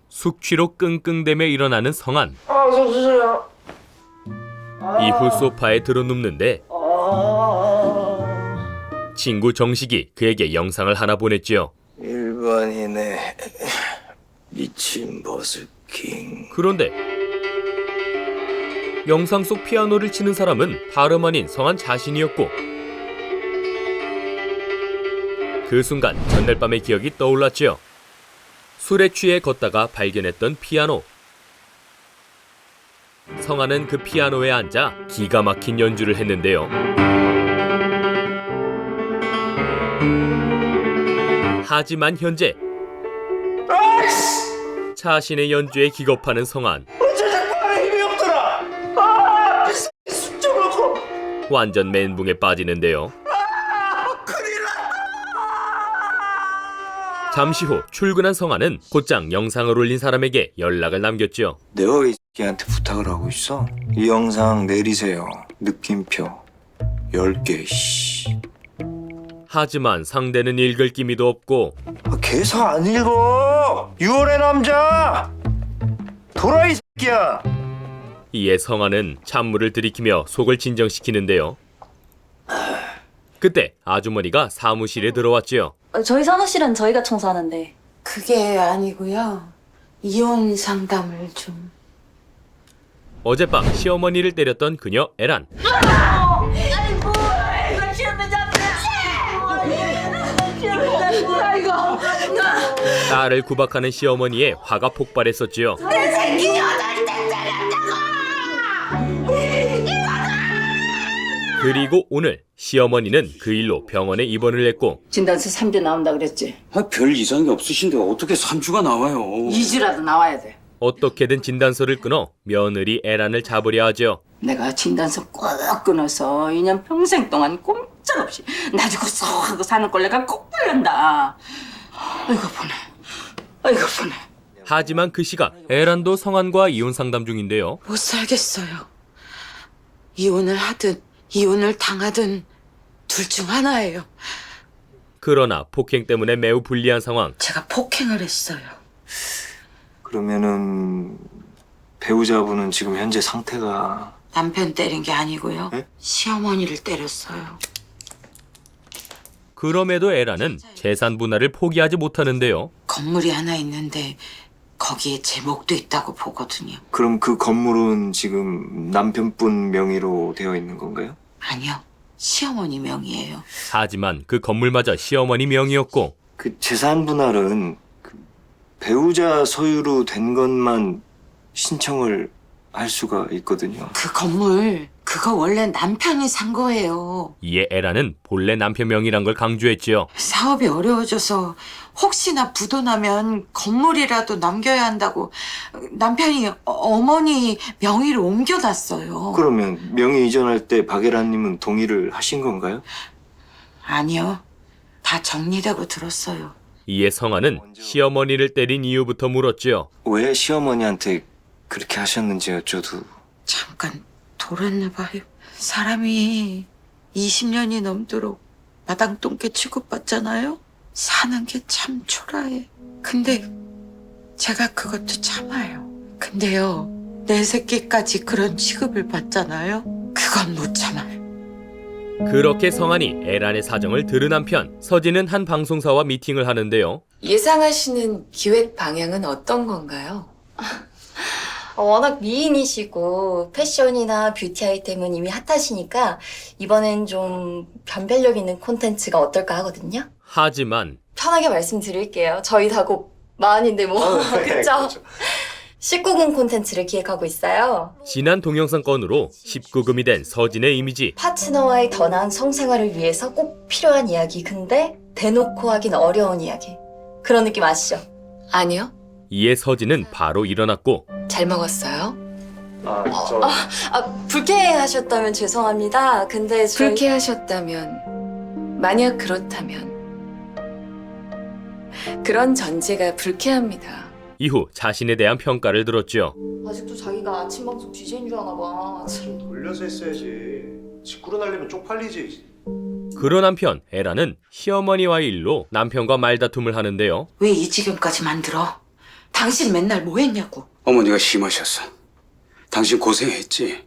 숙취로 끙끙대며 일어나는 성한. 속 주세요. 이후 소파에 들어눕는데 친구 정식이 그에게 영상을 하나 보냈지요. 일반인의 미친 버스킹. 그런데 영상 속 피아노를 치는 사람은 다름 아닌 성한 자신이었고, 그 순간 전날 밤의 기억이 떠올랐지요. 술에 취해 걷다가 발견했던 피아노. 성한은 그 피아노에 앉아 기가 막힌 연주를 했는데요. 하지만 현재 자신의 연주에 기겁하는 성한. 힘이 없더라. 좀 놓고. 완전 멘붕에 빠지는데요. 잠시 후 출근한 성한은 곧장 영상을 올린 사람에게 연락을 남겼죠. 내가 이 새끼한테 부탁을 하고 있어. 이 영상 내리세요. 느낌표 10개. 씨. 하지만 상대는 읽을 기미도 없고, 개서 안 읽어. 6월의 남자. 도라이 새끼야. 이에 성한은 찬물을 들이키며 속을 진정시키는데요. 그때 아주머니가 사무실에 들어왔지요. 저희 사무실은 저희가 청소하는데. 그게 아니고요. 이혼 상담을 좀. 어젯밤 시어머니를 때렸던 그녀 에란. 딸을 구박하는 시어머니에 화가 폭발했었지요. 그리고 오늘 시어머니는 그 일로 병원에 입원을 했고, 진단서 3주 나온다 그랬지? 별 이상이 없으신데 어떻게 3주가 나와요? 2주라도 나와야 돼. 어떻게든 진단서를 끊어 며느리 에란을 잡으려 하죠. 내가 진단서 꼭 끊어서 2년 평생 동안 꼼짝없이 놔주고 쏙 하고 사는 꼴 내가 꼭 불른다. 아이고 보내. 아이고 보내. 하지만 그 시각 에란도 성한과 이혼 상담 중인데요. 못 살겠어요. 이혼을 하든 이혼을 당하든 둘 중 하나예요. 그러나 폭행 때문에 매우 불리한 상황. 제가 폭행을 했어요. 그러면은 배우자분은 지금 현재 상태가 남편 때린 게 아니고요. 네? 시어머니를 때렸어요. 그럼에도 에란은 재산 분할을 포기하지 못하는데요. 건물이 하나 있는데 거기에 제 목도 있다고 보거든요. 그럼 그 건물은 지금 남편분 명의로 되어 있는 건가요? 아니요. 시어머니 명의예요. 하지만 그 건물마저 시어머니 명의였고, 그 재산 분할은 그 배우자 소유로 된 것만 신청을 할 수가 있거든요. 그 건물 그거 원래 남편이 산 거예요. 이에 에란은 본래 남편 명의란 걸 강조했지요. 사업이 어려워져서 혹시나 부도 나면 건물이라도 남겨야 한다고 남편이 어머니 명의로 옮겨놨어요. 그러면 명의 이전할 때 박예란님은 동의를 하신 건가요? 아니요. 다 정리되고 들었어요. 이에 성한은 시어머니를 때린 이유부터 물었지요. 왜 시어머니한테 그렇게 하셨는지 여쭤도. 잠깐 돌았나 봐요. 사람이 20년이 넘도록 마당똥개 취급받잖아요. 사는 게 참 초라해. 근데 제가 그것도 참아요. 근데요, 내 새끼까지 그런 취급을 받잖아요. 그건 못 참아요. 그렇게 성한이 에란의 사정을 들은 한편 서진은 한 방송사와 미팅을 하는데요. 예상하시는 기획 방향은 어떤 건가요? 워낙 미인이시고 패션이나 뷰티 아이템은 이미 핫하시니까 이번엔 좀 변별력 있는 콘텐츠가 어떨까 하거든요. 하지만 편하게 말씀드릴게요. 저희 다 곧 마흔인데 뭐 그쵸? 19금 콘텐츠를 기획하고 있어요. 지난 동영상 건으로 19금이 된 서진의 이미지. 파트너와의 더 나은 성생활을 위해서 꼭 필요한 이야기. 근데 대놓고 하긴 어려운 이야기. 그런 느낌 아시죠? 아니요. 이에 서진은 바로 일어났고, 잘 먹었어요. 불쾌하셨다면 죄송합니다. 근데 저희... 불쾌하셨다면, 만약 그렇다면 그런 전제가 불쾌합니다. 이후 자신에 대한 평가를 들었죠. 아직도 자기가 아침 방송 DJ인 줄 아나 봐. 돌려서 했어야지. 직구로 날리면 쪽팔리지. 그런 한편 에라는 시어머니와의 일로 남편과 말다툼을 하는데요. 왜 이 지경까지 만들어? 당신 맨날 뭐 했냐고. 어머니가 심하셨어. 당신 고생했지.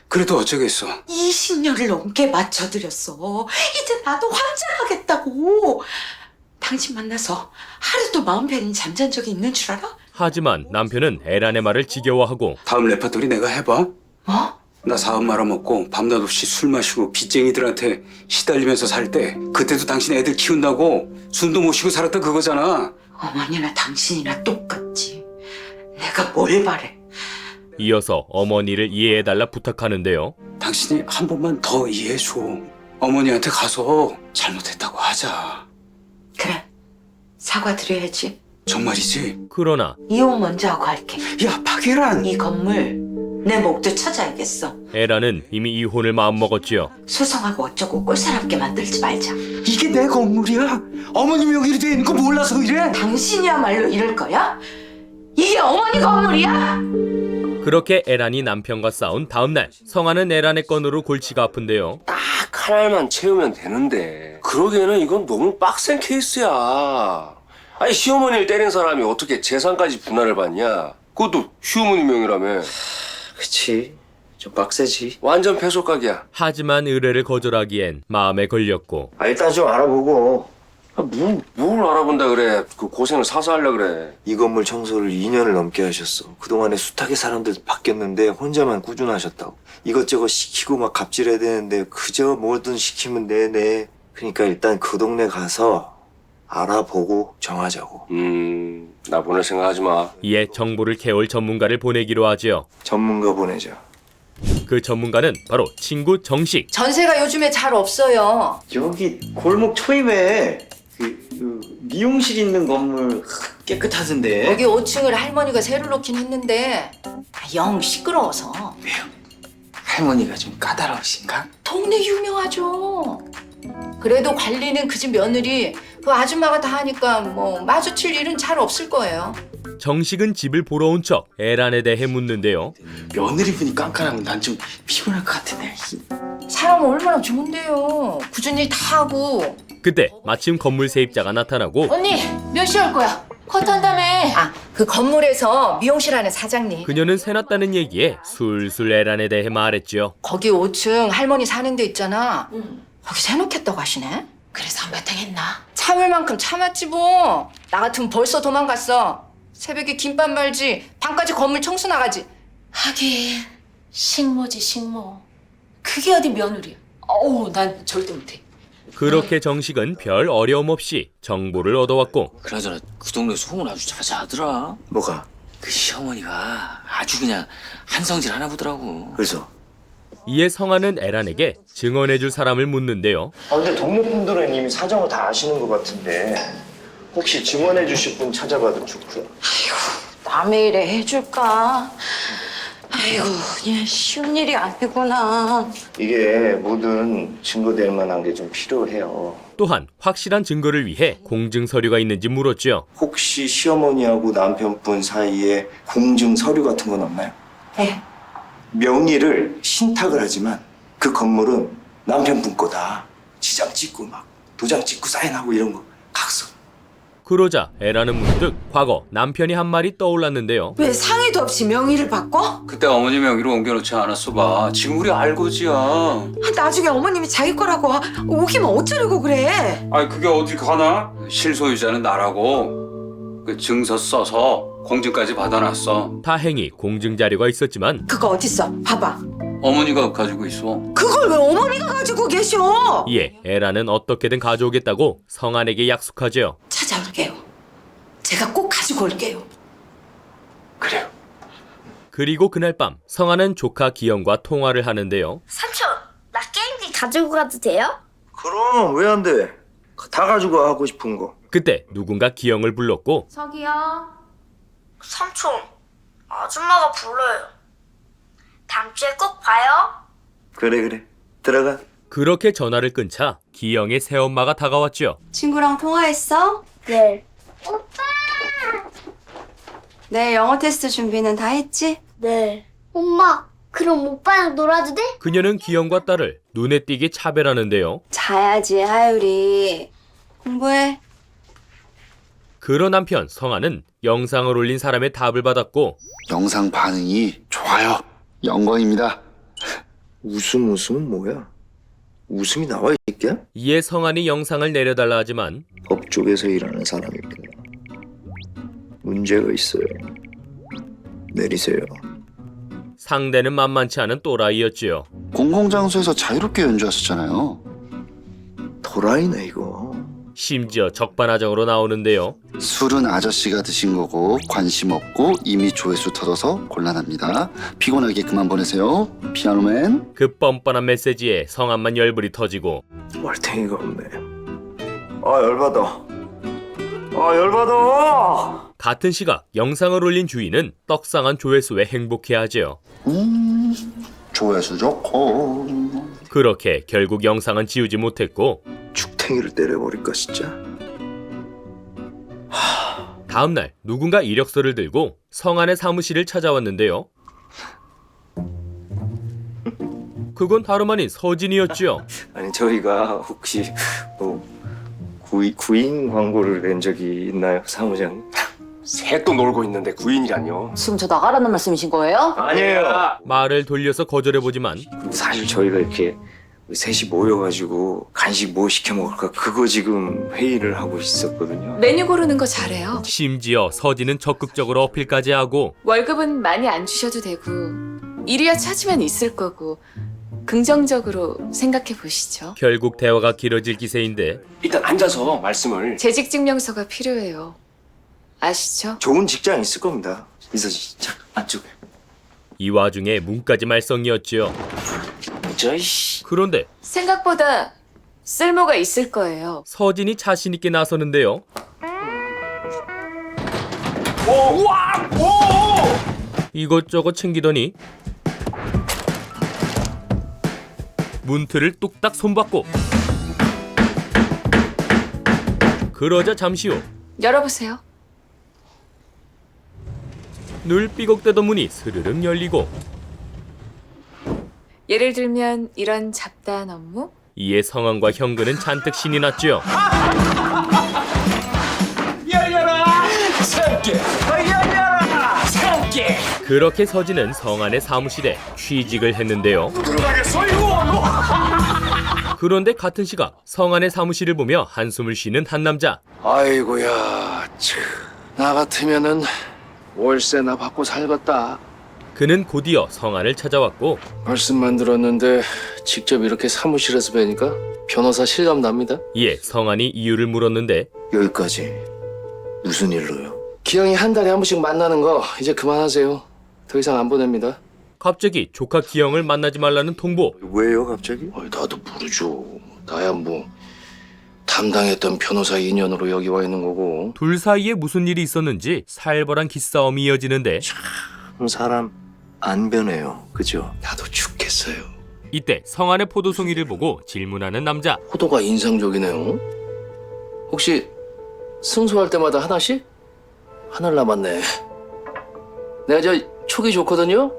그래도 어쩌겠어. 20년을 넘게 맞춰드렸어. 이제 나도 환장하겠다고. 당신 만나서 하루도 마음 편히 잠잔 적이 있는 줄 알아? 하지만 남편은 에란의 말을 지겨워하고 다음 레파토리 내가 해봐. 뭐? 나 사업 말아먹고 밤낮 없이 술 마시고 빚쟁이들한테 시달리면서 살 때 그때도 당신 애들 키운다고 숨도 못 쉬고 살았던 그거잖아. 어머니나 당신이나 똑같지. 내가 뭘 바래? 이어서 어머니를 이해해달라 부탁하는데요. 당신이 한 번만 더 이해해줘. 어머니한테 가서 잘못했다고 하자. 그래, 사과드려야지. 정말이지? 그러나 이혼 먼저 하고 할게. 야, 박예란! 이 건물 내 목도 찾아야겠어. 에란은 이미 이혼을 마음먹었지요. 소송하고 어쩌고 꼴사납게 만들지 말자. 이게 내 건물이야? 어머니 명의로 돼 있는 거 몰라서 이래? 당신이야말로 이럴 거야? 이게 어머니 건물이야? 그렇게 에란이 남편과 싸운 다음 날 성아는 에란의 건으로 골치가 아픈데요. 딱 하나만 채우면 되는데 그러기에는 이건 너무 빡센 케이스야. 아니 시어머니를 때린 사람이 어떻게 재산까지 분할을 받냐? 그것도 시어머니 명의라며. 그치. 좀 빡세지. 완전 패소각이야. 하지만 의뢰를 거절하기엔 마음에 걸렸고 일단 좀 알아보고. 뭘 알아본다 그래. 그 고생을 사서 하려 그래. 이 건물 청소를 2년을 넘게 하셨어. 그동안에 숱하게 사람들 바뀌었는데 혼자만 꾸준하셨다고. 이것저것 시키고 막 갑질해야 되는데 그저 뭐든 시키면 내내. 그러니까 일단 그 동네 가서 알아보고 정하자고. 나 보낼 생각하지 마. 이에 정보를 캐올 전문가를 보내기로 하지요. 전문가 보내자. 그 전문가는 바로 친구 정식. 전세가 요즘에 잘 없어요. 여기 골목 초입에 미용실 있는 건물 깨끗하던데. 여기 5층을 할머니가 새로 놓긴 했는데 영 시끄러워서. 할머니가 좀 까다로우신가? 동네 유명하죠. 그래도 관리는 그 집 며느리 그 아줌마가 다 하니까 뭐 마주칠 일은 잘 없을 거예요. 정식은 집을 보러 온 척 에란에 대해 묻는데요. 며느리분이 깐깐하면 난 좀 피곤할 것 같은데. 사람은 얼마나 좋은데요. 굳은 일 다 하고. 그때 마침 건물 세입자가 나타나고 언니 몇 시에 올 거야? 컷한다며. 그 건물에서 미용실 하는 사장님. 그녀는 새났다는 얘기에 술술 에란에 대해 말했지요. 거기 5층 할머니 사는 데 있잖아. 거기 새놓겠다고 하시네. 그래서 한바탕 했나? 참을 만큼 참았지 뭐. 나 같으면 벌써 도망갔어. 새벽에 김밥 말지 밤까지 건물 청소 나가지. 하긴 식모지 식모. 그게 어디 며느리야. 어우 난 절대 못해. 그렇게 정식은 별 어려움 없이 정보를 얻어왔고 그나저나 그 동네 소문 아주 자자하더라. 뭐가? 그 시어머니가 아주 그냥 한성질 하나 보더라고. 그래서? 이에 성아는 에란에게 증언해줄 사람을 묻는데요. 근데 동네 분들은 이미 사정을 다 아시는 것 같은데 혹시 증언해 주실 분 찾아봐도 좋고요. 남의 일에 해줄까? 아이고, 그냥 쉬운 일이 아니구나. 이게 모든 증거될 만한 게 좀 필요해요. 또한 확실한 증거를 위해 공증 서류가 있는지 물었죠. 혹시 시어머니하고 남편분 사이에 공증 서류 같은 건 없나요? 네. 명의를 신탁을 하지만 그 건물은 남편분 거다. 지장 찍고 막 도장 찍고 사인하고 이런 거 각서. 그러자 에란은 문득 과거 남편이 한 말이 떠올랐는데요. 왜 상의도 없이 명의를 바꿔? 그때 어머니 명의로 옮겨놓지 않았어 봐. 지금 우리 알고지야. 나중에 어머님이 자기 거라고 오기면 어쩌려고 그래? 아니 그게 어디 가나? 실소유자는 나라고. 그 증서 써서 공증까지 받아놨어. 다행히 공증 자료가 있었지만 그거 어딨어? 봐봐. 어머니가 가지고 있어. 그걸 왜 어머니가 가지고 계셔? 이에 에란은 어떻게든 가져오겠다고 성안에게 약속하죠. 찾아올게요. 제가 꼭 가지고 올게요. 그래요. 그리고 그날 밤 성안은 조카 기영과 통화를 하는데요. 삼촌, 나 게임기 가지고 가도 돼요? 그럼 왜 안 돼? 다 가지고 하고 싶은 거. 그때 누군가 기영을 불렀고 저기요. 삼촌, 아줌마가 불러요. 다음 주에 꼭 봐요. 그래. 들어가. 그렇게 전화를 끊자 기영의 새엄마가 다가왔죠. 친구랑 통화했어? 네. 내 영어 테스트 준비는 다 했지? 네. 엄마, 그럼 오빠랑 놀아도 돼? 그녀는 기영과 딸을 눈에 띄게 차별하는데요. 자야지, 하율이. 공부해. 그런 한편 성아는 영상을 올린 사람의 답을 받았고 영상 반응이 좋아요. 영광입니다. 웃음은 뭐야? 웃음이 나와, 이 새끼야? 이에 성안이 영상을 내려달라 하지만 법쪽에서 일하는 사람입니다. 문제가 있어요. 내리세요. 상대는 만만치 않은 또라이였지요. 공공장소에서 자유롭게 연주하셨잖아요. 도라이네 이거. 심지어 적반하장으로 나오는데요. 술은 아저씨가 드신 거고 관심 없고 이미 조회수 터져서 곤란합니다. 피곤하게 그만 보내세요. 피아노맨. 그 뻔뻔한 메시지에 성안만 열불이 터지고 월탱이가 없네. 아 열받아. 아 열받아. 같은 시각 영상을 올린 주인은 떡상한 조회수에 행복해하죠. 조회수 좋고. 그렇게 결국 영상은 지우지 못했고 죽탱이를 때려버릴까 진짜. 다음날 누군가 이력서를 들고 성안의 사무실을 찾아왔는데요. 그건 다름 아닌 서진이었지요. 아니 저희가 혹시 뭐 구인 광고를 낸 적이 있나요, 사무장님? 새또 놀고 있는데 구인이란요. 지금 저 나가라는 말씀이신 거예요? 아니에요. 말을 돌려서 거절해보지만 그리고 사실 저희가 이렇게 셋이 모여가지고 간식 뭐 시켜 먹을까 그거 지금 회의를 하고 있었거든요. 메뉴 고르는 거 잘해요. 심지어 서진은 적극적으로 어필까지 하고 월급은 많이 안 주셔도 되고 일이야 찾으면 있을 거고 긍정적으로 생각해 보시죠. 결국 대화가 길어질 기세인데 일단 앉아서 말씀을. 재직증명서가 필요해요. 아시죠? 좋은 직장 있을 겁니다. 이서진, 자 안쪽에. 이 와중에 문까지 말썽이었지요. 저이씨. 그런데 생각보다 쓸모가 있을 거예요. 서진이 자신 있게 나서는데요. 이것저것 챙기더니 문틀을 뚝딱 손받고 그러자 잠시 후 열어보세요. 늘 삐걱대던 문이 스르륵 열리고 예를 들면 이런 잡다한 업무? 이에 성황과 형근은 잔뜩 신이 났죠. 열려라! 참깨! 열려라! 참깨! 그렇게 서진은 성안의 사무실에 취직을 했는데요. 그런데 같은 시각 성안의 사무실을 보며 한숨을 쉬는 한 남자. 아이고야, 나 같으면은 월세나 받고 살겠다. 그는 곧이어 성안을 찾아왔고 말씀만 들었는데 직접 이렇게 사무실에서 뵈니까 변호사 실감 납니다. 이에 성안이 이유를 물었는데 여기까지 무슨 일로요? 기영이 한 달에 한 번씩 만나는 거 이제 그만하세요. 더 이상 안 보냅니다. 갑자기 조카 기영을 만나지 말라는 통보. 왜요 갑자기? 나도 모르죠. 나야 뭐 담당했던 변호사 인연으로 여기 와 있는 거고. 둘 사이에 무슨 일이 있었는지 살벌한 기싸움이 이어지는데 사람 안 변해요, 그죠? 나도 죽겠어요. 이때 성안의 포도송이를 보고 질문하는 남자. 포도가 인상적이네요. 혹시 승소할 때마다 하나씩? 하나 남았네. 내가 저 촉이 좋거든요.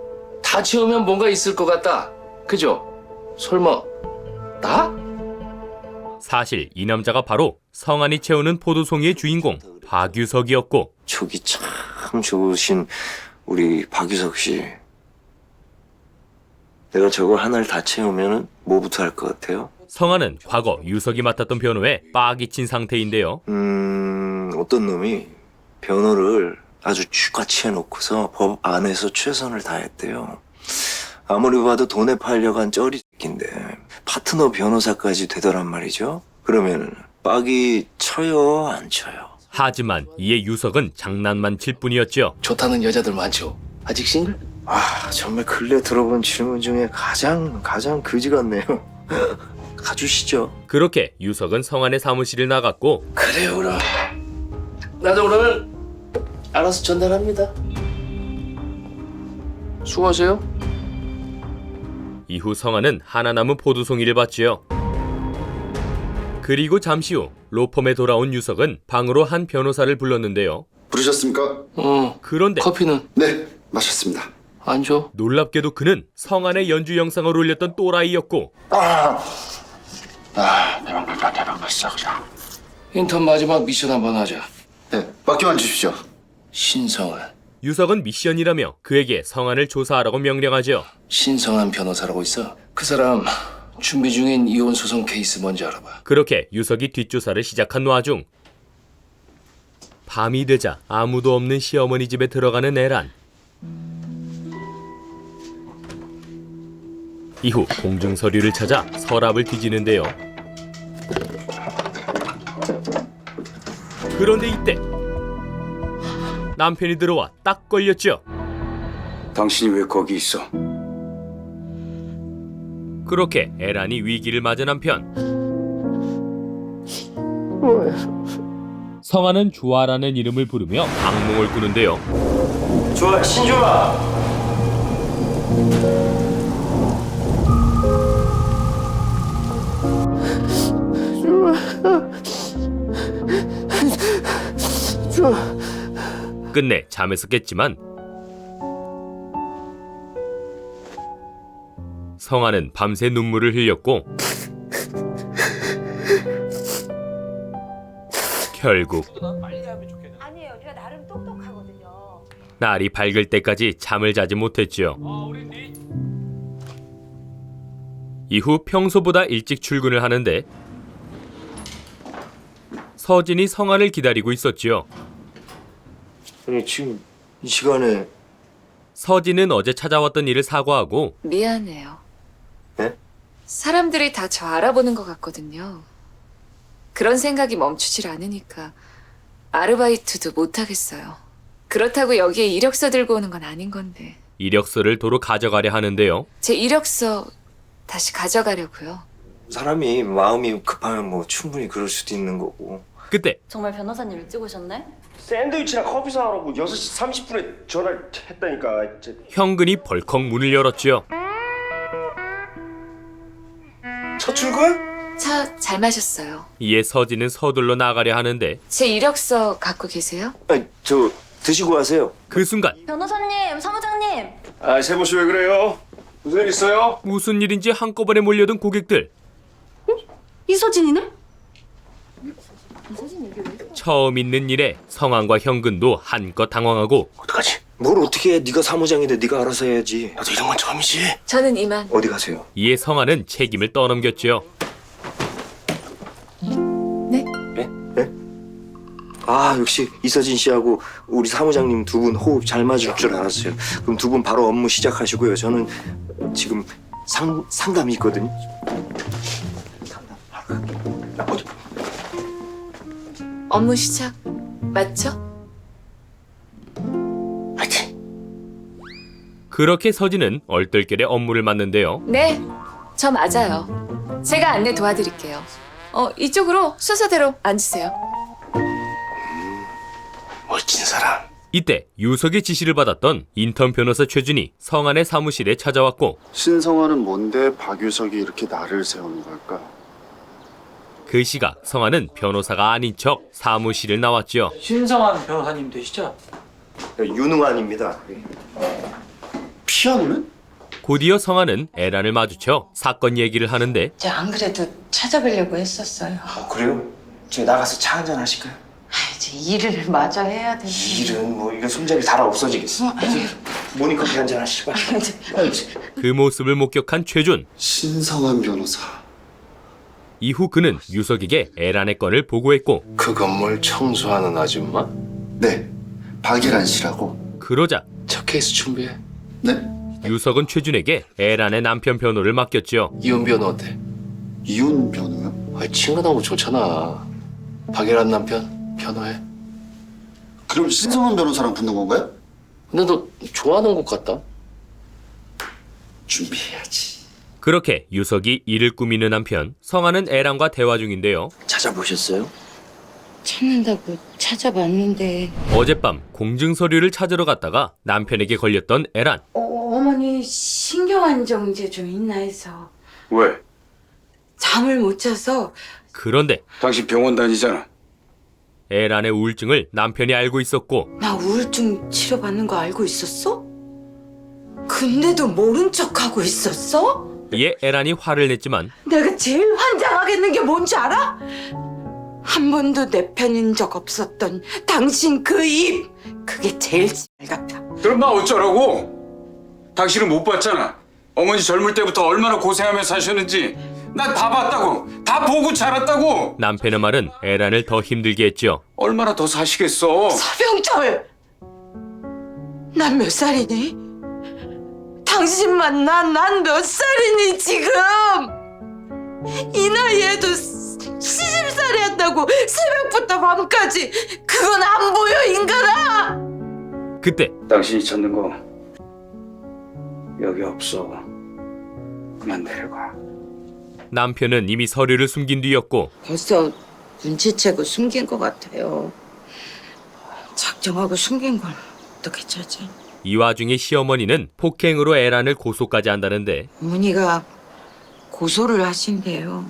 다 채우면 뭔가 있을 것 같다. 그죠? 설마 나? 사실 이 남자가 바로 성안이 채우는 포도송이의 주인공 박유석이었고 촉이 참 좋으신 우리 박유석 씨. 내가 저걸 하나를 다 채우면은 뭐부터 할 것 같아요? 성안은 과거 유석이 맡았던 변호에 빡이 친 상태인데요. 어떤 놈이 변호를 아주 쥐같이 해놓고서 법 안에서 최선을 다했대요. 아무리 봐도 돈에 팔려간 쩌리새끼인데 파트너 변호사까지 되더란 말이죠. 그러면 빡이 쳐요, 안 쳐요? 하지만 이에 유석은 장난만 칠 뿐이었죠. 좋다는 여자들 많죠. 아직 싱글? 아, 정말 근래 들어본 질문 중에 가장 그지 같네요. 가주시죠. 그렇게 유석은 성안의 사무실을 나갔고 그래요, 그럼. 나도 그러면 알아서 전달합니다. 수고하세요. 이후 성안은 하나 남은 포도송이를 받지요. 그리고 잠시 후 로펌에 돌아온 유석은 방으로 한 변호사를 불렀는데요. 부르셨습니까? 그런데 커피는? 네, 마셨습니다. 안 줘? 놀랍게도 그는 성안의 연주 영상을 올렸던 또라이였고 대박 났어 그냥. 인턴 마지막 미션 한번 하자. 네, 맡겨만 주십시오. 신성한. 유석은 미션이라며 그에게 성안을 조사하라고 명령하죠. 신성한 변호사라고 있어. 그 사람 준비 중인 이혼 소송 케이스 뭔지 알아봐. 그렇게 유석이 뒷조사를 시작한 와중 밤이 되자 아무도 없는 시어머니 집에 들어가는 에란. 이후 공증 서류를 찾아 서랍을 뒤지는데요. 그런데 이때 남편이 들어와 딱 걸렸죠. 당신이 왜 거기 있어? 그렇게 에란이 위기를 맞은 한편 성아는 주아라는 이름을 부르며 악몽을 꾸는데요. 좋아, 신주아. 끝내 잠에서 깼지만 성아는 밤새 눈물을 흘렸고 결국 아니에요. 네가 나름 똑똑하거든요. 날이 밝을 때까지 잠을 자지 못했지요. 이후 평소보다 일찍 출근을 하는데 서진이 성아를 기다리고 있었지요. 아니, 지금 이 시간에 서진은 어제 찾아왔던 일을 사과하고 미안해요. 네? 사람들이 다 저 알아보는 것 같거든요. 그런 생각이 멈추질 않으니까 아르바이트도 못하겠어요. 그렇다고 여기에 이력서 들고 오는 건 아닌 건데. 이력서를 도로 가져가려 하는데요. 제 이력서 다시 가져가려고요. 사람이 마음이 급하면 뭐 충분히 그럴 수도 있는 거고. 그때 정말 변호사님 일찍 오셨네? 샌드위치랑 커피 사오라고 6시 30분에 전화를 했다니까. 현근이 벌컥 문을 열었지요. 첫 출근? 차 잘 마셨어요. 이에 서진은 서둘러 나가려 하는데 제 이력서 갖고 계세요? 아니, 저 드시고 가세요. 그 순간 변호사님, 사무장님. 아, 세모 씨 왜 그래요? 무슨 일 있어요? 무슨 일인지 한꺼번에 몰려든 고객들. 이서진이네? 처음 있는 일에 성환과 현근도 한껏 당황하고 어떡하지? 뭘 어떻게 해? 네가 사무장인데 네가 알아서 해야지. 나도 이런 건 처음이지. 저는 이만. 어디 가세요? 이에 성환은 책임을 떠넘겼지요. 네? 아, 역시 이서진 씨하고 우리 사무장님 두 분 호흡 잘 맞을 줄 알았어요. 그럼 두 분 바로 업무 시작하시고요. 저는 지금 상담이 있거든요. 어디? 업무 시작 맞죠? 화이팅! 그렇게 서진은 얼떨결에 업무를 맡는데요. 네, 저 맞아요. 제가 안내 도와드릴게요. 이쪽으로 순서대로 앉으세요. 멋진 사람. 이때 유석의 지시를 받았던 인턴 변호사 최준이 성환의 사무실에 찾아왔고 신성아는 뭔데 박유석이 이렇게 나를 세우는 걸까? 그 시각 성환은 변호사가 아닌 척 사무실을 나왔지요. 신성한 변호사님 되시죠? 유능한입니다. 피아노는? 곧이어 성환은 에란을 마주쳐 사건 얘기를 하는데 안 그래도 찾아뵈려고 했었어요. 그래요? 저 나가서 차 한잔 하실까요? 이제 일을 마저 해야 돼. 일은 뭐 이거 손잡이 달아 없어지겠어. 모닝커피 한잔 하시죠. 그 모습을 목격한 최준. 신성한 변호사. 이후 그는 유석에게 에란의 건을 보고했고 그 건물 청소하는 아줌마? 네, 박예란 씨라고. 그러자 첫 케이스 준비해. 네? 유석은 최준에게 에란의 남편 변호를 맡겼죠. 이혼 변호 어때? 이혼 변호요? 아니, 친근하고 좋잖아. 박예란 남편 변호해. 그럼 신성한 변호사랑 붙는 건가요? 근데 너 좋아하는 것 같다. 준비해야지. 그렇게 유석이 일을 꾸미는 한편 성환은 에란과 대화 중인데요. 찾아보셨어요? 찾는다고 찾아봤는데 어젯밤 공증 서류를 찾으러 갔다가 남편에게 걸렸던 에란. 어머니 신경안정제 좀 있나 해서 왜? 잠을 못 자서. 그런데 당신 병원 다니잖아. 에란의 우울증을 남편이 알고 있었고 나 우울증 치료받는 거 알고 있었어? 근데도 모른 척하고 있었어? 이에 에란이 화를 냈지만 내가 제일 환장하겠는 게 뭔지 알아? 한 번도 내 편인 적 없었던 당신 그 입! 그게 제일 X 같아. 그럼 나 어쩌라고? 당신은 못 봤잖아. 어머니 젊을 때부터 얼마나 고생하며 사셨는지 난 다 봤다고. 다 보고 자랐다고. 남편의 말은 에란을 더 힘들게 했죠. 얼마나 더 사시겠어. 서병철! 난 몇 살이니? 당신만 난 몇 살이니 지금? 이 나이에도 시집살이 한다고 새벽부터 밤까지 그건 안 보여 인간아! 그때 당신이 찾는 거 여기 없어. 그만 내려가. 남편은 이미 서류를 숨긴 뒤였고 벌써 눈치채고 숨긴 것 같아요. 작정하고 숨긴 걸 어떻게 찾아? 이 와중에 시어머니는 폭행으로 에란을 고소까지 한다는데 어머니가 고소를 하신대요.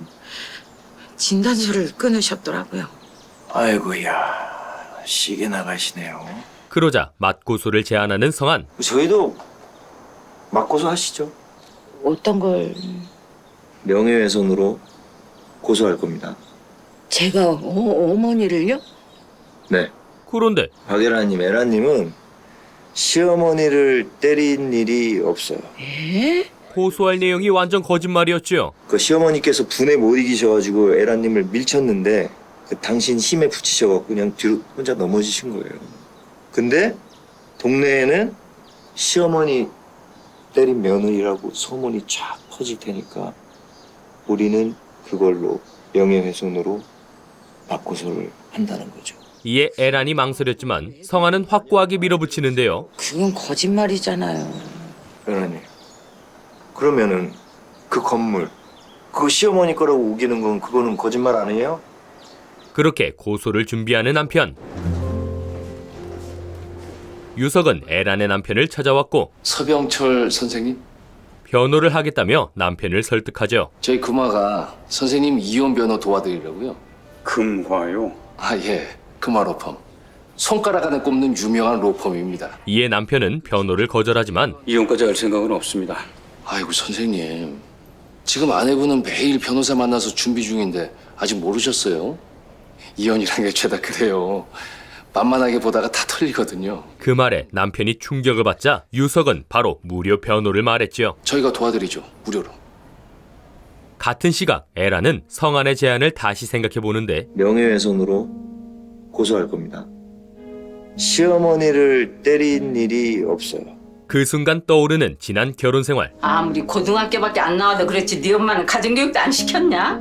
진단서를 끊으셨더라고요. 아이고야, 시계 나가시네요. 그러자 맞고소를 제안하는 성한. 저희도 맞고소 하시죠. 어떤 걸? 명예훼손으로 고소할 겁니다. 제가 어머니를요? 네. 그런데 박예라님, 에라님은 시어머니를 때린 일이 없어요. 에? 고소할 내용이 완전 거짓말이었죠. 그 시어머니께서 분에 못 이기셔가지고 에라님을 밀쳤는데 그 당신 힘에 부치셔갖고 그냥 뒤로 혼자 넘어지신 거예요. 근데 동네에는 시어머니 때린 며느리라고 소문이 쫙 퍼질 테니까 우리는 그걸로 명예훼손으로 맞고소를 한다는 거죠. 이에 에란이 망설였지만 성한은 확고하게 밀어붙이는데요. 그건 거짓말이잖아요. 에라님, 그러면은 그 건물 그거 시어머니 거라고 우기는 건 그거는 거짓말 아니에요? 그렇게 고소를 준비하는 한편 유석은 에란의 남편을 찾아왔고 서병철 선생님? 변호를 하겠다며 남편을 설득하죠. 저희 금화가 선생님 이혼 변호 도와드리려고요. 금화요? 아, 예. 금화 로펌. 손가락 안에 꼽는 유명한 로펌입니다. 이에 남편은 변호를 거절하지만 이혼까지 할 생각은 없습니다. 아이고, 선생님. 지금 아내분은 매일 변호사 만나서 준비 중인데 아직 모르셨어요? 이혼이란 게 죄다 그래요. 만만하게 보다가 다 털리거든요. 그 말에 남편이 충격을 받자 유석은 바로 무료 변호를 말했죠. 저희가 도와드리죠. 무료로. 같은 시각 에란은 성한의 제안을 다시 생각해보는데 명예훼손으로 고소할 겁니다. 시어머니를 때린 일이 없어요. 그 순간 떠오르는 지난 결혼 생활. 아무리 고등학교밖에 안 나와도 그렇지 네 엄마는 가정교육도 안 시켰냐?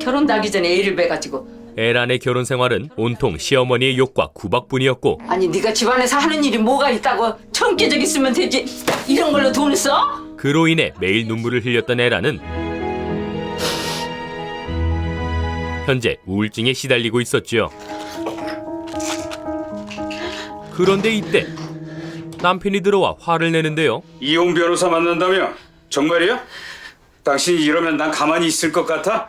결혼도 하기 전에 애를 베가지고. 에란의 결혼 생활은 온통 시어머니의 욕과 구박뿐이었고 아니 네가 집안에서 하는 일이 뭐가 있다고 청계적 있으면 되지 이런 걸로 돈을 써? 그로 인해 매일 눈물을 흘렸던 에란은 현재 우울증에 시달리고 있었지요. 그런데 이때 남편이 들어와 화를 내는데요. 이혼 변호사 만난다며? 정말이야? 당신이 이러면 난 가만히 있을 것 같아?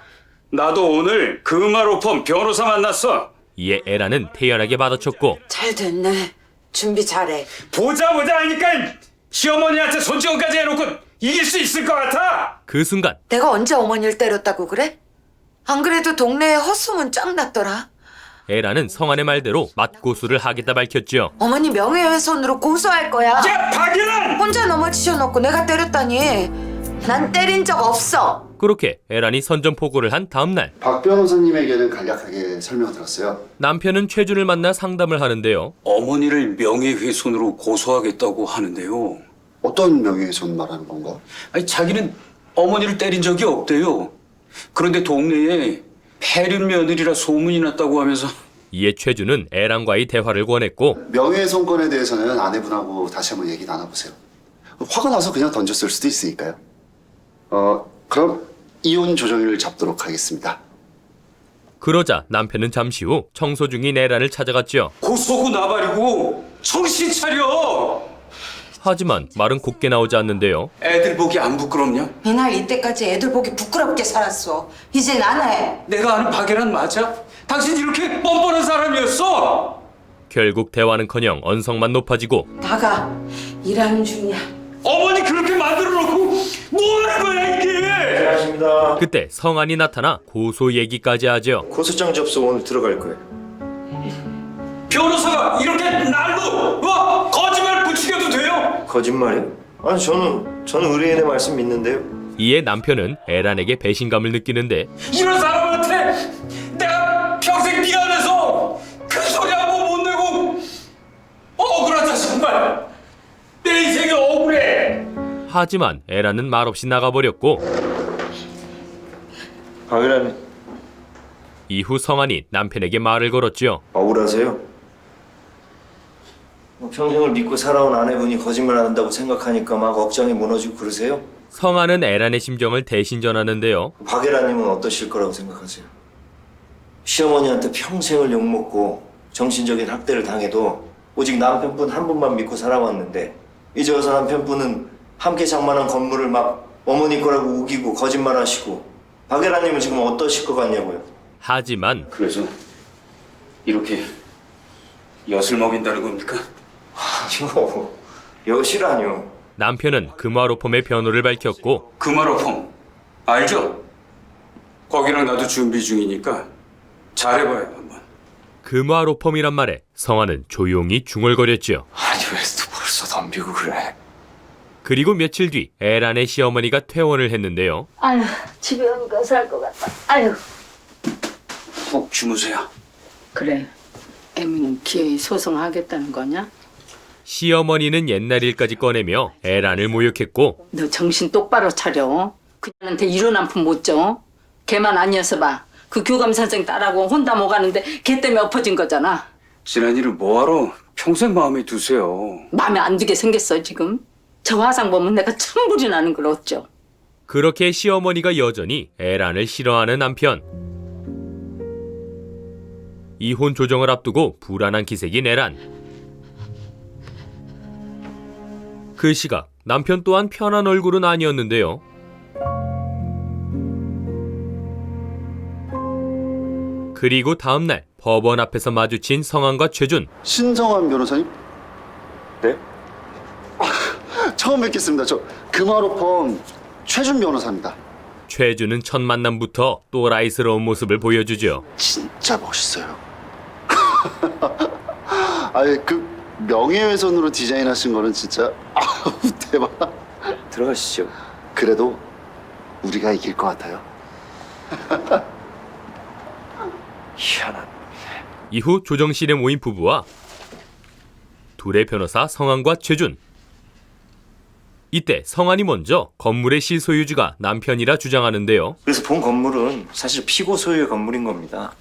나도 오늘 금화 로펌 변호사 만났어. 이에 에란은 태연하게 받아쳤고 잘 됐네. 준비 잘해. 보자 하니까 시어머니한테 손찌검까지 해놓고 이길 수 있을 것 같아? 그 순간 내가 언제 어머니를 때렸다고 그래? 안 그래도 동네에 헛소문 쫙 났더라. 에란은 성한의 말대로 맞고소를 하겠다 밝혔죠. 어머니 명예훼손으로 고소할 거야. 야, 박예란! 혼자 넘어지셔놓고 내가 때렸다니. 난 때린 적 없어. 그렇게 에란이 선전포고를 한 다음 날 박 변호사님에게는 간략하게 설명을 들었어요. 남편은 최준을 만나 상담을 하는데요. 어머니를 명예훼손으로 고소하겠다고 하는데요. 어떤 명예훼손 말하는 건가? 아니, 자기는 어머니를 때린 적이 없대요. 그런데 동네에 폐륜 며느리라 소문이 났다고 하면서. 이에 최준은 에란과의 대화를 권했고 명예훼손건에 대해서는 아내분하고 다시 한번 얘기 나눠보세요. 화가 나서 그냥 던졌을 수도 있으니까요. 그럼 이혼 조정일을 잡도록 하겠습니다. 그러자 남편은 잠시 후 청소 중인 에란을 찾아갔죠. 고소고 나발이고 정신 차려! 하지만 말은 곱게 나오지 않는데요. 애들 보기 안 부끄럽냐? 이날 이때까지 애들 보기 부끄럽게 살았어. 이젠 안 해. 내가 아는 박예란 맞아? 당신 이렇게 뻔뻔한 사람이었어? 결국 대화는커녕 언성만 높아지고 나가. 일하는 중이야. 어머니 만들어 놓고 뭐 하는 거야 이게? 안녕하십니다. 그때 성환이 나타나 고소 얘기까지 하죠. 고소장 접수 오늘 들어갈 거예요. 변호사가 이렇게 날로 거짓말 부추겨도 돼요? 거짓말이요? 아니 저는 의뢰인의 말씀 믿는데요. 이에 남편은 에란에게 배신감을 느끼는데 이런 사람한테 내가 평생 미안해서 그 소리 한 번 못 내고 억울하다 정말. 내 인생이 억울해. 하지만 에란은 말없이 나가버렸고 박이라니 이후 성환이 남편에게 말을 걸었죠. 억울하세요? 평생을 믿고 살아온 아내분이 거짓말 안 한다고 생각하니까 막 억장이 무너지고 그러세요? 성환은 에란의 심정을 대신 전하는데요. 박예라님은 어떠실 거라고 생각하세요? 시어머니한테 평생을 욕먹고 정신적인 학대를 당해도 오직 남편분 한 분만 믿고 살아왔는데 이제 와서 남편분은 함께 장만한 건물을 막 어머니 거라고 우기고 거짓말하시고 박예라님은 지금 어떠실 것 같냐고요? 하지만 그래서 이렇게 엿을 먹인다는 겁니까? 아니요, 여시라뇨. 남편은 금화로펌의 변호를 밝혔고 금화로펌 알죠? 거기랑 나도 준비 중이니까 잘해봐요 한번. 금화로펌이란 말에 성환은 조용히 중얼거렸죠. 아니 왜 또 벌써 덤비고 그래? 그리고 며칠 뒤 에란의 시어머니가 퇴원을 했는데요. 아유, 집에 안 가서 할 것 같다. 아유. 푹 주무세요. 그래. 애미는 기어이 소송하겠다는 거냐? 시어머니는 옛날 일까지 꺼내며 에란을 모욕했고 너 정신 똑바로 차려. 그녀한테 이런 한 푼 못 줘. 걔만 아니어서 봐. 그 교감 선생 딸하고 혼담 오가는데 걔 때문에 엎어진 거잖아. 지난 일을 뭐하러 평생 마음에 두세요. 마음에 안 두게 생겼어 지금. 저 화상 보면 내가 천불이 나는 걸 어쩌. 그렇게 시어머니가 여전히 에란을 싫어하는 남편. 이혼 조정을 앞두고 불안한 기색인 에란. 그 시각 남편 또한 편한 얼굴은 아니었는데요. 그리고 다음 날 법원 앞에서 마주친 성환과 최준. 신성환 변호사님? 네? 처음 뵙겠습니다. 저 금화로펌 최준 변호사입니다. 최준은 첫 만남부터 또라이스러운 모습을 보여주죠. 진짜 멋있어요. 아니 그 명예훼손으로 디자인하신 거는 진짜 아우 대박. 들어가시죠. 그래도 우리가 이길 것 같아요. 희한한. 이후 조정실에 모인 부부와 둘의 변호사 성환과 최준. 이때 성환이 먼저 건물의 실소유주가 남편이라 주장하는데요. 그래서 본 건물은 사실 피고 소유의 건물인 겁니다.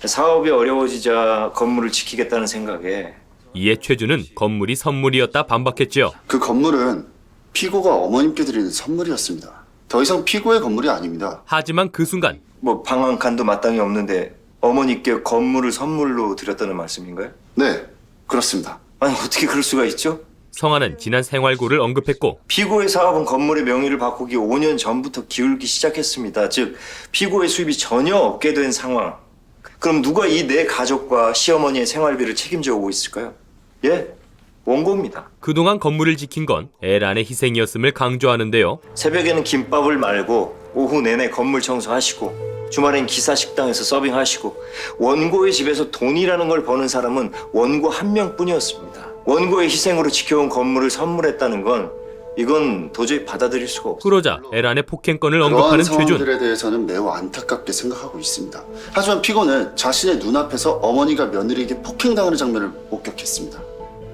사업이 어려워지자 건물을 지키겠다는 생각에. 이에 최준은 건물이 선물이었다 반박했죠. 그 건물은 피고가 어머님께 드리는 선물이었습니다. 더 이상 피고의 건물이 아닙니다. 하지만 그 순간 뭐 방 한 칸도 마땅히 없는데 어머니께 건물을 선물로 드렸다는 말씀인가요? 네, 그렇습니다. 아니 어떻게 그럴 수가 있죠? 성환은 지난 생활고를 언급했고 피고의 사업은 건물의 명의를 바꾸기 5년 전부터 기울기 시작했습니다. 즉 피고의 수입이 전혀 없게 된 상황. 그럼 누가 이 내 가족과 시어머니의 생활비를 책임져 오고 있을까요? 예? 원고입니다. 그동안 건물을 지킨 건 에란의 희생이었음을 강조하는데요. 새벽에는 김밥을 말고 오후 내내 건물 청소하시고 주말엔 기사 식당에서 서빙하시고 원고의 집에서 돈이라는 걸 버는 사람은 원고 한 명뿐이었습니다. 원고의 희생으로 지켜온 건물을 선물했다는 건 이건 도저히 받아들일 수가 없어요. 그러자 에란의 폭행건을 그러한 언급하는 최준. 상황들에 대해서는 매우 안타깝게 생각하고 있습니다. 하지만 피고는 자신의 눈앞에서 어머니가 며느리에게 폭행당하는 장면을 목격했습니다.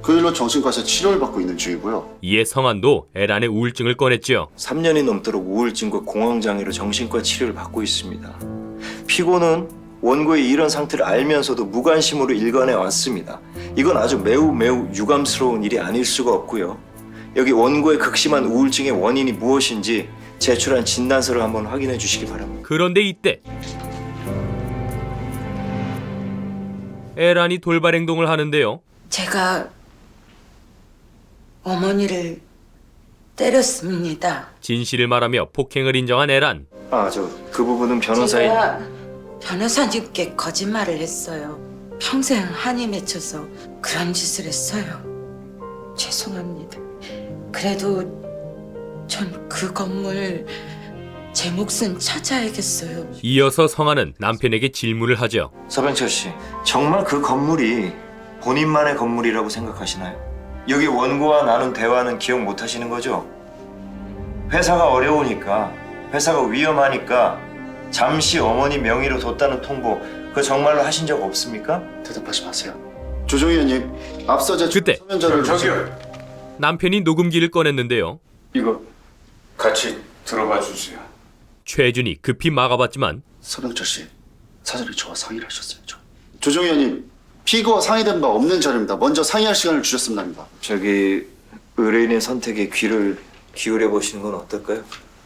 그 일로 정신과에서 치료를 받고 있는 중이고요. 이에 성환도 에란의 우울증을 꺼냈죠. 3년이 넘도록 우울증과 공황장애로 정신과 치료를 받고 있습니다. 피고는 원고의 이런 상태를 알면서도 무관심으로 일관해 왔습니다. 이건 아주 매우 유감스러운 일이 아닐 수가 없고요. 여기 원고의 극심한 우울증의 원인이 무엇인지 제출한 진단서를 한번 확인해 주시기 바랍니다. 그런데 이때 에란이 돌발 행동을 하는데요. 제가 어머니를 때렸습니다. 진실을 말하며 폭행을 인정한 에란. 그 부분은 변호사인. 제가 변호사님께 거짓말을 했어요. 평생 한이 맺혀서 그런 짓을 했어요. 죄송합니다. 그래도 전 그 건물 제 몫은 찾아야겠어요. 이어서 성아는 남편에게 질문을 하죠. 서병철 씨, 정말 그 건물이 본인만의 건물이라고 생각하시나요? 여기 원고와 나눈 대화는 기억 못 하시는 거죠? 회사가 어려우니까, 회사가 위험하니까 잠시 어머니 명의로 뒀다는 통보, 그거 정말로 하신 적 없습니까? 대답하지 마세요. 조정희 의원님, 앞서 제 그때 서면자를 남편이 녹음기를 꺼냈는데요. 이거 같이 들어봐 주세요. 최준이 급히 막아봤지만 서병철 씨, 사전에 저와 상의를 하셨어야죠. 조정희 의원님, 피고와 상의된 바 없는 자료입니다. 먼저 상의할 시간을 주셨으면 합니다. 저기 의뢰인의 선택에 귀를 기울여 보시는 건 어떨까요?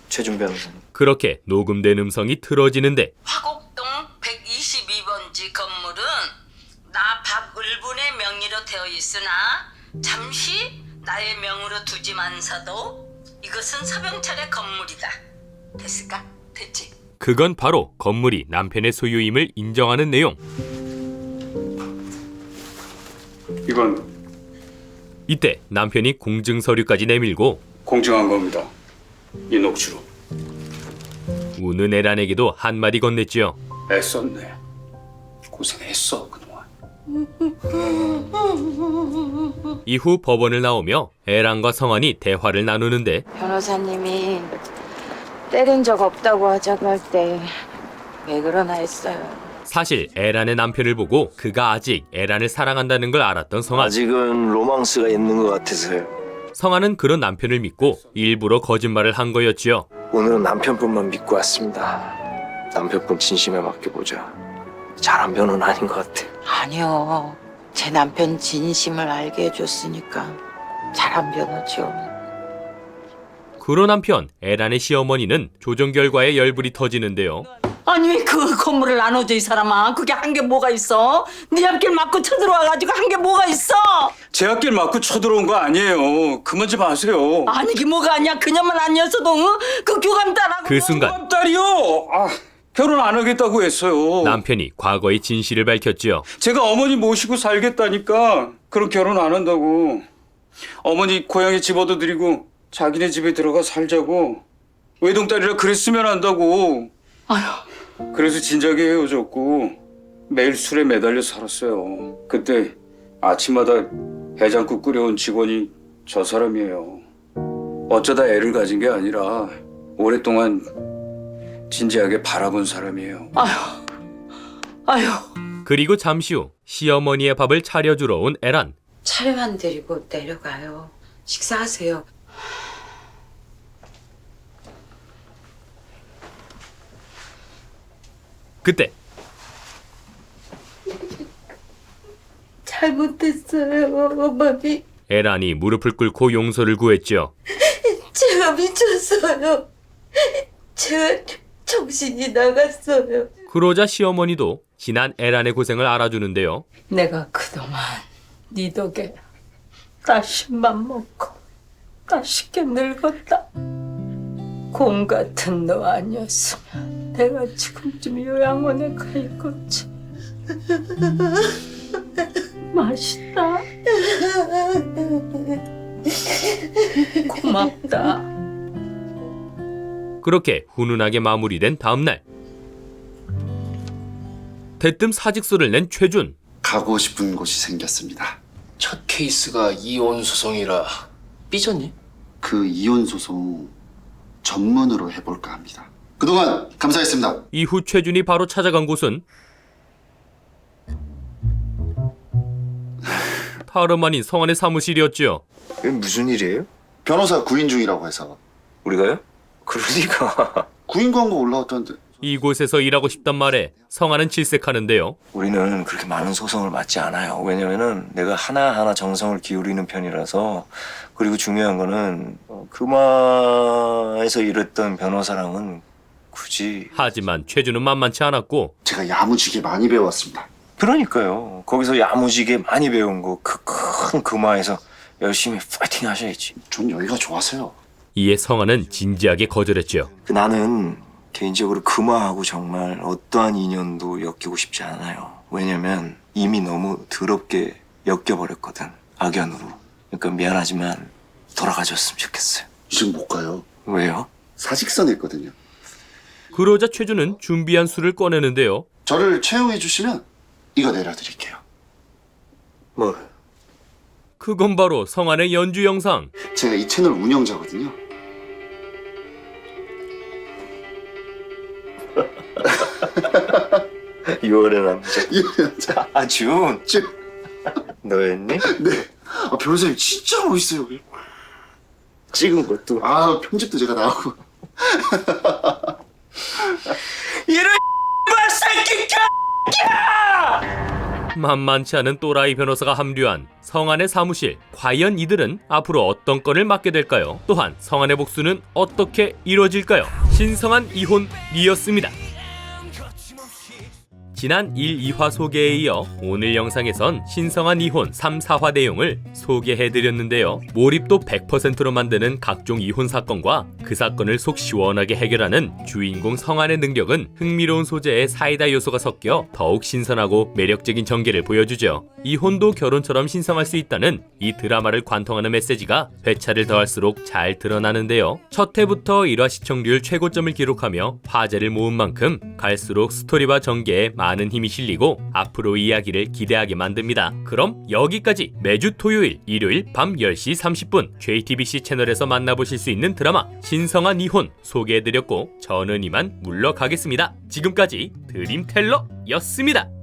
최준 변호사님. 그렇게 녹음된 음성이 틀어지는데 화곡동 122번지 건물은 나 박을분의 명의로 되어 있으나 잠시 나의 명으로 두지만서도 이것은 서병철의 건물이다. 됐을까? 됐지? 그건 바로 건물이 남편의 소유임을 인정하는 내용. 이건 이때 남편이 공증 서류까지 내밀고 공증한 겁니다. 이 녹취록. 우는 에란에게도 한마디 건넸지요. 애썼네. 고생했어 그동안. 이후 법원을 나오며 에란과 성환이 대화를 나누는데 변호사님이 때린 적 없다고 하자고 할 때 왜 그러나 했어요. 사실 에란의 남편을 보고 그가 아직 에란을 사랑한다는 걸 알았던 성환. 아직은 로망스가 있는 것 같아서요. 성환은 그런 남편을 믿고 일부러 거짓말을 한 거였지요. 오늘은 남편분만 믿고 왔습니다. 남편분 진심에 맡겨보자. 잘한 변호는 아닌 것 같아. 아니요. 제 남편 진심을 알게 해줬으니까 잘한 변호죠. 그런 한편 에란의 시어머니는 조정 결과에 열불이 터지는데요. 아니 왜 그 건물을 나눠줘 이 사람아. 그게 한 게 뭐가 있어? 네 앞길 막고 쳐들어와가지고 한 게 뭐가 있어? 제 앞길 맞고 쳐들어온 거 아니에요. 그만 좀 하세요. 아니 이게 뭐가 아니야. 그녀만 아니었어도 응? 그 교감 딸하고 그 순간 딸이요. 결혼 안 하겠다고 했어요. 남편이 과거의 진실을 밝혔지요. 제가 어머니 모시고 살겠다니까 그럼 결혼 안 한다고. 어머니 고향에 집 얻어드리고 자기네 집에 들어가 살자고. 외동딸이라 그랬으면 한다고. 아휴. 그래서 진작에 헤어졌고 매일 술에 매달려 살았어요. 그때 아침마다 해장국 끓여온 직원이 저 사람이에요. 어쩌다 애를 가진 게 아니라 오랫동안 진지하게 바라본 사람이에요. 아휴. 그리고 잠시 후 시어머니의 밥을 차려주러 온 에란. 차례만 드리고 내려가요. 식사하세요. 그때 잘못했어요, 어머니. 에란이 무릎을 꿇고 용서를 구했죠. 제가 미쳤어요. 제가 정신이 나갔어요. 그러자 시어머니도 지난 에란의 고생을 알아주는데요. 내가 그동안 네 덕에 다시만 먹고 다시게 늙었다. 곰 같은 너 아니었으면 내가 지금쯤 요양원에 가 있겠지. 맛있다. 고맙다. 그렇게 훈훈하게 마무리된 다음 날. 대뜸 사직서를 낸 최준. 가고 싶은 곳이 생겼습니다. 첫 케이스가 이혼 소송이라 삐졌니? 그 이혼 소송 전문으로 해볼까 합니다. 그동안 감사했습니다. 이후 최준이 바로 찾아간 곳은 다름 아닌 성환의 사무실이었죠. 이게 무슨 일이에요? 변호사 구인 중이라고 해서. 우리가요? 그러니까 구인 광고 올라왔던데. 이곳에서 일하고 싶단 말에 성환은 질색하는데요. 우리는 그렇게 많은 소송을 맡지 않아요. 왜냐면은 내가 하나하나 정성을 기울이는 편이라서. 그리고 중요한 거는 금화에서 일했던 변호사랑은 굳이. 하지만 최준은 만만치 않았고 제가 야무지게 많이 배웠습니다. 그러니까요. 거기서 야무지게 많이 배운 거 그 큰 금화에서 열심히 파이팅 하셔야지. 전 여기가 좋아서요. 이에 성환은 진지하게 거절했죠. 나는 개인적으로 금화하고 정말 어떠한 인연도 엮이고 싶지 않아요. 왜냐면 이미 너무 더럽게 엮여버렸거든. 악연으로. 그러니까 미안하지만 돌아가줬으면 좋겠어요. 이제 못 가요. 왜요? 사직서냈거든요. 그러자 최준은 준비한 술을 꺼내는데요. 저를 채용해 주시면 이거 내려드릴게요. 뭐? 그건 바로 성환의 연주 영상. 제가 이 채널 운영자거든요. 유월의 남자. 아, 준. 너였니? 네. 아, 변호사님 진짜 멋있어요. 찍은 것도. 아, 편집도 제가 나오고. 이런 새끼야! 만만치 않은 또라이 변호사가 합류한 성환의 사무실. 과연 이들은 앞으로 어떤 건을 맡게 될까요? 또한 성환의 복수는 어떻게 이루어질까요? 신성한 이혼이었습니다. 지난 1, 2화 소개에 이어 오늘 영상에선 신성한 이혼 3, 4화 내용을 소개해드렸는데요. 몰입도 100%로 만드는 각종 이혼 사건과 그 사건을 속 시원하게 해결하는 주인공 성환의 능력은 흥미로운 소재의 사이다 요소가 섞여 더욱 신선하고 매력적인 전개를 보여주죠. 이혼도 결혼처럼 신성할 수 있다는 이 드라마를 관통하는 메시지가 회차를 더할수록 잘 드러나는데요. 첫 회부터 1화 시청률 최고점을 기록하며 화제를 모은 만큼 갈수록 스토리와 전개에 많은 힘이 실리고 앞으로 이야기를 기대하게 만듭니다. 그럼 여기까지 매주 토요일, 일요일 밤 10시 30분 JTBC 채널에서 만나보실 수 있는 드라마 신성한 이혼 소개해드렸고 저는 이만 물러가겠습니다. 지금까지 드림텔러였습니다.